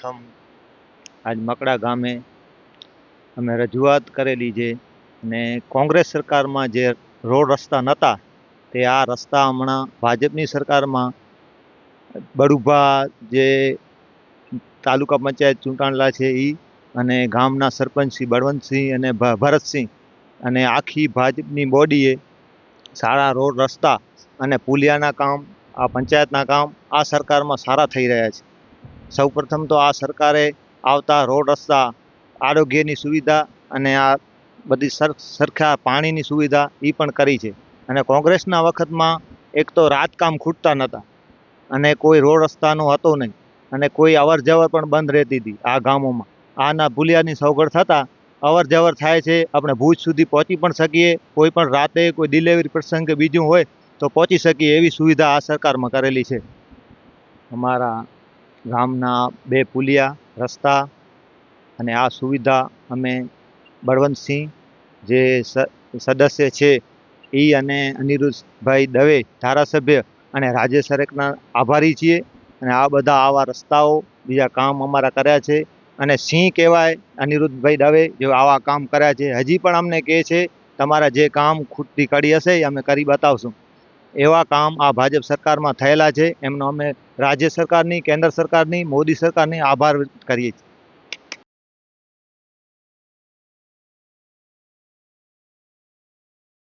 પ્રથમ આજ મકડા ગામે અમે રજૂઆત કરેલી છે અને કોંગ્રેસ સરકારમાં જે રોડ રસ્તા નહોતા તે આ રસ્તા હમણાં ભાજપની સરકારમાં બડુભા જે તાલુકા પંચાયત ચૂંટાણેલા છે એ અને ગામના સરપંચ શ્રી બળવંતસિંહ અને ભરતસિંહ અને આખી ભાજપની બોડીએ સારા રોડ રસ્તા અને પુલિયાના કામ, આ પંચાયતના કામ આ સરકારમાં સારા થઈ રહ્યા છે. સૌપ્રથમ તો આ સરકારે આવતા રોડ રસ્તા, આરોગ્યની સુવિધા અને આ બધી સરખા પાણીની સુવિધા એ પણ કરી છે. અને કોંગ્રેસના વખતમાં એક તો રાજકામ ખૂટતા નહોતા અને કોઈ રોડ રસ્તાનો હતો નહીં અને કોઈ અવર જવર પણ બંધ રહેતી હતી આ ગામોમાં. આના પુલિયાની સગવડ થતાં અવર જવર થાય છે. આપણે ભુજ સુધી પહોંચી પણ શકીએ, કોઈ પણ રાતે કોઈ ડિલિવરી પ્રસંગ કે બીજું હોય તો પહોંચી શકીએ એવી સુવિધા આ સરકારમાં કરેલી છે. અમારા ગામના 2 પુલિયા રસ્તા અને આ સુવિધા અમે બળવંતસિંહ જે સદસ્ય છે એ અને અનિરુદ્ધભાઈ દવે ધારાસભ્ય અને રાજ્ય સરકારના આભારી છીએ. અને આ બધા આવા રસ્તાઓ બીજા કામ અમારા કર્યા છે. અને સિંહ કહેવાય અનિરુદ્ધભાઈ દવે જો આવા કામ કર્યા છે. હજી પણ અમને કહે છે તમારા જે કામ ખૂટતી કડી હશે એ અમે કરી બતાવશું. એવા કામ આ ભાજપ સરકારમાં થયેલા છે. એમનો અમે રાજ્ય સરકારની, કેન્દ્ર સરકારની, મોદી સરકારની આભાર કરીએ છીએ.